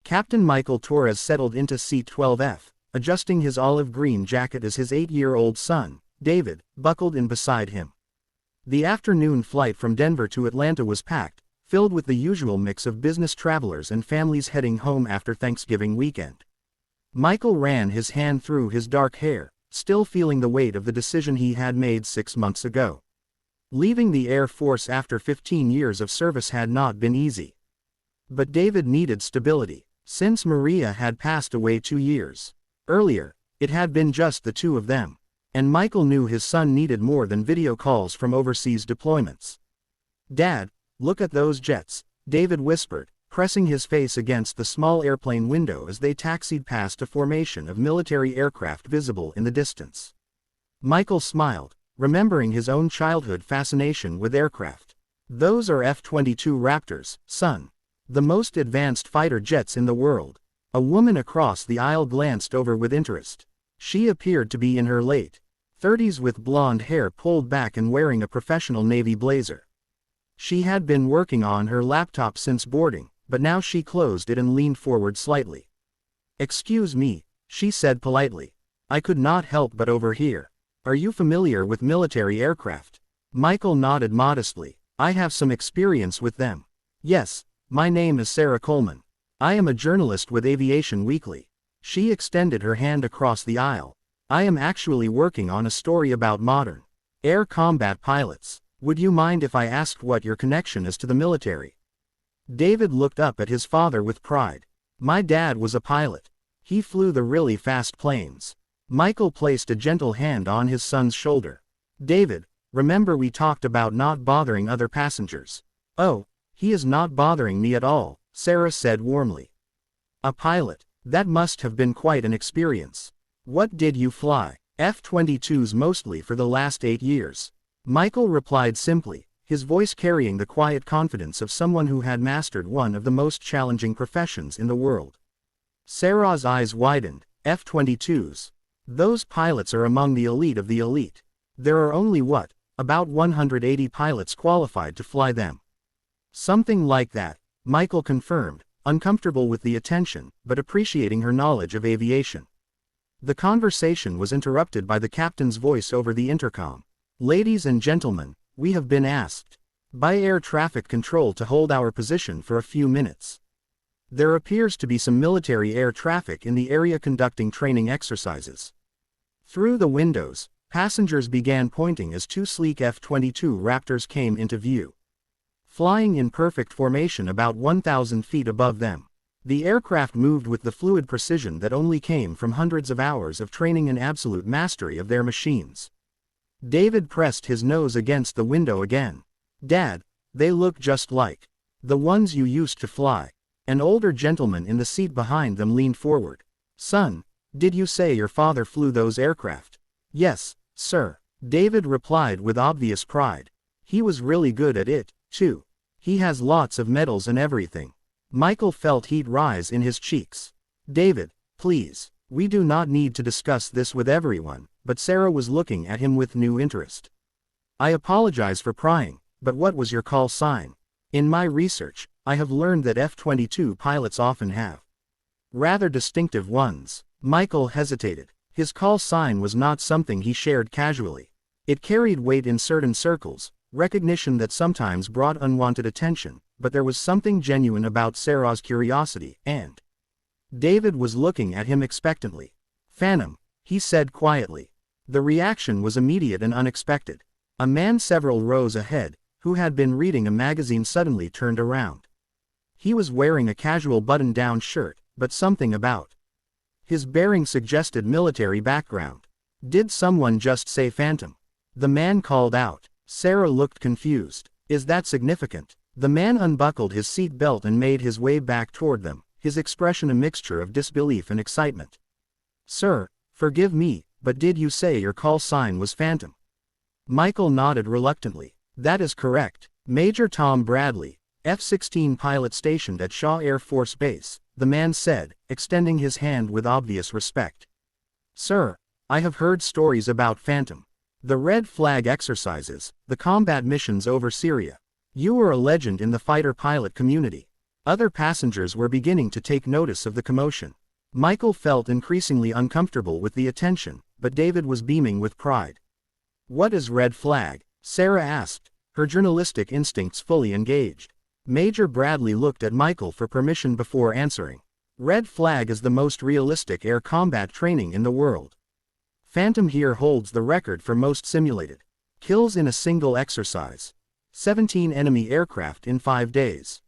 Captain Michael Torres settled into seat 12F, adjusting his olive green jacket as his 8-year-old son, David, buckled in beside him. The afternoon flight from Denver to Atlanta was packed, filled with the usual mix of business travelers and families heading home after Thanksgiving weekend. Michael ran his hand through his dark hair, still feeling the weight of the decision he had made 6 months ago. Leaving the Air Force after 15 years of service had not been easy. But David needed stability. Since Maria had passed away 2 years earlier, it had been just the two of them, and Michael knew his son needed more than video calls from overseas deployments. "Dad, look at those jets," David whispered, pressing his face against the small airplane window as they taxied past a formation of military aircraft visible in the distance. Michael smiled, remembering his own childhood fascination with aircraft. "Those are F-22 Raptors, son. The most advanced fighter jets in the world." A woman across the aisle glanced over with interest. She appeared to be in her late 30s with blonde hair pulled back and wearing a professional Navy blazer. She had been working on her laptop since boarding, but now she closed it and leaned forward slightly. "Excuse me," she said politely. "I could not help but overhear. Are you familiar with military aircraft?" Michael nodded modestly. "I have some experience with them. Yes, my name is Sarah Coleman. I am a journalist with Aviation Weekly." She extended her hand across the aisle. "I am actually working on a story about modern air combat pilots. Would you mind if I asked what your connection is to the military?" David looked up at his father with pride. "My dad was a pilot. He flew the really fast planes." Michael placed a gentle hand on his son's shoulder. "David, remember we talked about not bothering other passengers?" "Oh, he is not bothering me at all," Sarah said warmly. "A pilot, that must have been quite an experience. What did you fly?" "F-22s mostly for the last 8 years." Michael replied simply, his voice carrying the quiet confidence of someone who had mastered one of the most challenging professions in the world. Sarah's eyes widened. "F-22s? Those pilots are among the elite of the elite. There are only about 180 pilots qualified to fly them." "Something like that," Michael confirmed, uncomfortable with the attention, but appreciating her knowledge of aviation. The conversation was interrupted by the captain's voice over the intercom. "Ladies and gentlemen, we have been asked by air traffic control to hold our position for a few minutes. There appears to be some military air traffic in the area conducting training exercises." Through the windows, passengers began pointing as 2 sleek F-22 Raptors came into view, flying in perfect formation about 1,000 feet above them. The aircraft moved with the fluid precision that only came from hundreds of hours of training and absolute mastery of their machines. David pressed his nose against the window again. "Dad, they look just like the ones you used to fly." An older gentleman in the seat behind them leaned forward. "Son, did you say your father flew those aircraft?" "Yes, sir," David replied with obvious pride. "He was really good at it, too. He has lots of medals and everything." Michael felt heat rise in his cheeks. "David, please, we do not need to discuss this with everyone," but Sarah was looking at him with new interest. "I apologize for prying, but what was your call sign? In my research, I have learned that F-22 pilots often have rather distinctive ones." Michael hesitated. His call sign was not something he shared casually. It carried weight in certain circles, recognition that sometimes brought unwanted attention, but there was something genuine about Sarah's curiosity, and David was looking at him expectantly. "Phantom," he said quietly. The reaction was immediate and unexpected. A man several rows ahead, who had been reading a magazine, suddenly turned around. He was wearing a casual button-down shirt, but something about his bearing suggested military background. "Did someone just say Phantom?" the man called out. Sarah looked confused. "Is that significant?" The man unbuckled his seat belt and made his way back toward them, his expression a mixture of disbelief and excitement. "Sir, forgive me, but did you say your call sign was Phantom?" Michael nodded reluctantly. "That is correct. Major Tom Bradley, F-16 pilot stationed at Shaw Air Force Base," the man said, extending his hand with obvious respect. "Sir, I have heard stories about Phantom. The red flag exercises, the combat missions over Syria. You are a legend in the fighter pilot community." Other passengers were beginning to take notice of the commotion. Michael felt increasingly uncomfortable with the attention, but David was beaming with pride. "What is red flag?" Sarah asked, her journalistic instincts fully engaged. Major Bradley looked at Michael for permission before answering. "Red flag is the most realistic air combat training in the world. Phantom here holds the record for most simulated kills in a single exercise. 17 enemy aircraft in 5 days.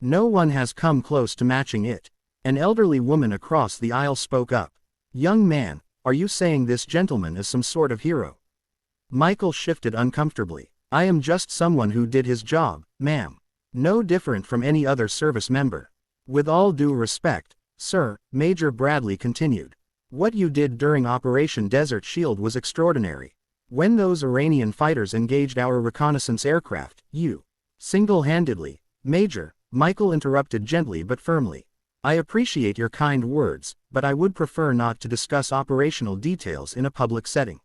No one has come close to matching it." An elderly woman across the aisle spoke up. "Young man, are you saying this gentleman is some sort of hero?" Michael shifted uncomfortably. "I am just someone who did his job, ma'am. No different from any other service member." "With all due respect, sir," Major Bradley continued, "what you did during Operation Desert Shield was extraordinary. When those Iranian fighters engaged our reconnaissance aircraft, you single-handedly—" "Major," Michael interrupted gently but firmly, "I appreciate your kind words, but I would prefer not to discuss operational details in a public setting."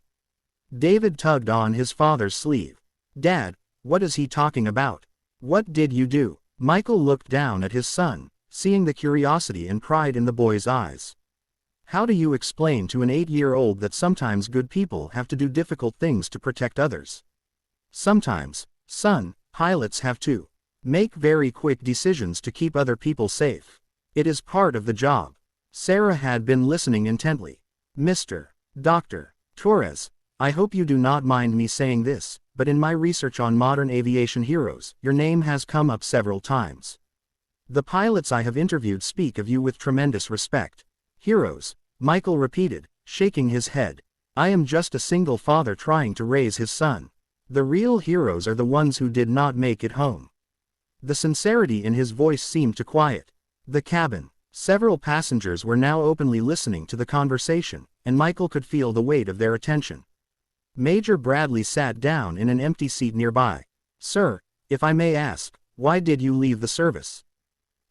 David tugged on his father's sleeve. "Dad, what is he talking about? What did you do?" Michael looked down at his son, seeing the curiosity and pride in the boy's eyes. "How do you explain to an 8-year-old that sometimes good people have to do difficult things to protect others? Sometimes, son, pilots have to make very quick decisions to keep other people safe. It is part of the job." Sarah had been listening intently. "Mr. Dr. Torres, I hope you do not mind me saying this, but in my research on modern aviation heroes, your name has come up several times. The pilots I have interviewed speak of you with tremendous respect." "Heroes," Michael repeated, shaking his head. "I am just a single father trying to raise his son. The real heroes are the ones who did not make it home." The sincerity in his voice seemed to quiet the cabin. Several passengers were now openly listening to the conversation, and Michael could feel the weight of their attention. Major Bradley sat down in an empty seat nearby. "Sir, if I may ask, why did you leave the service?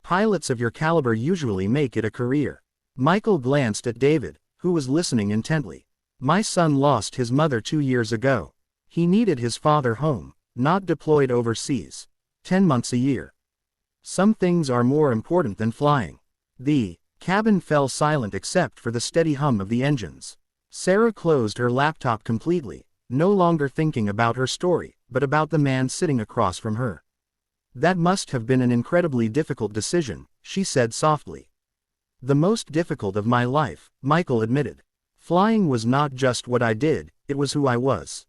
Pilots of your caliber usually make it a career." Michael glanced at David, who was listening intently. "My son lost his mother 2 years ago. He needed his father home, not deployed overseas. 10 months a year. Some things are more important than flying." The cabin fell silent except for the steady hum of the engines. Sarah closed her laptop completely, no longer thinking about her story, but about the man sitting across from her. "That must have been an incredibly difficult decision," she said softly. "The most difficult of my life," Michael admitted. "Flying was not just what I did, it was who I was.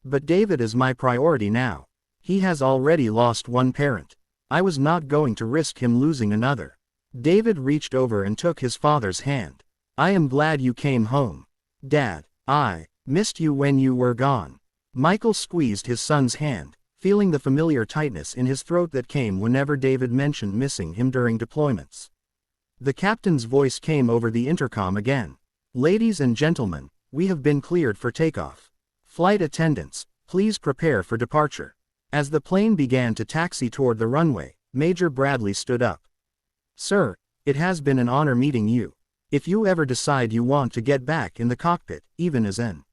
But David is my priority now. He has already lost one parent. I was not going to risk him losing another." David reached over and took his father's hand. "I am glad you came home. Dad, I missed you when you were gone." Michael squeezed his son's hand, feeling the familiar tightness in his throat that came whenever David mentioned missing him during deployments. The captain's voice came over the intercom again. "Ladies and gentlemen, we have been cleared for takeoff. Flight attendants, please prepare for departure." As the plane began to taxi toward the runway, Major Bradley stood up. "Sir, it has been an honor meeting you. If you ever decide you want to get back in the cockpit, even as an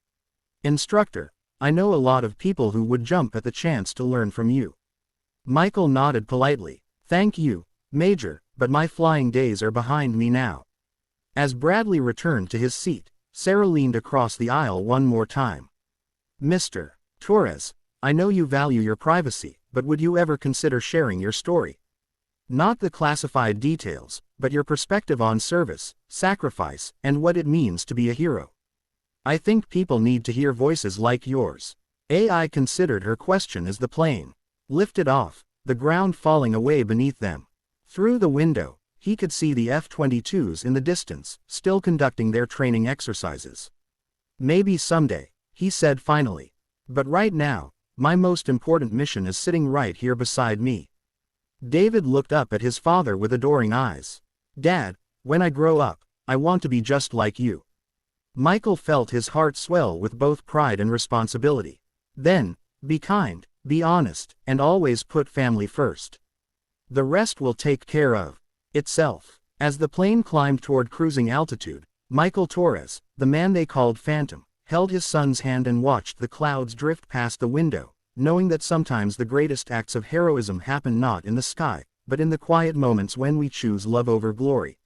instructor, I know a lot of people who would jump at the chance to learn from you." Michael nodded politely. "Thank you, Major, but my flying days are behind me now." As Bradley returned to his seat, Sarah leaned across the aisle one more time. "Mr. Torres, I know you value your privacy, but would you ever consider sharing your story? Not the classified details, but your perspective on service, sacrifice, and what it means to be a hero. I think people need to hear voices like yours." AI considered her question as the plane lifted off, the ground falling away beneath them. Through the window, he could see the F-22s in the distance, still conducting their training exercises. "Maybe someday," he said finally. "But right now, my most important mission is sitting right here beside me." David looked up at his father with adoring eyes. "Dad, when I grow up, I want to be just like you." Michael felt his heart swell with both pride and responsibility. "Then, be kind, be honest, and always put family first. The rest will take care of itself." As the plane climbed toward cruising altitude, Michael Torres, the man they called Phantom, held his son's hand and watched the clouds drift past the window, knowing that sometimes the greatest acts of heroism happen not in the sky, but in the quiet moments when we choose love over glory.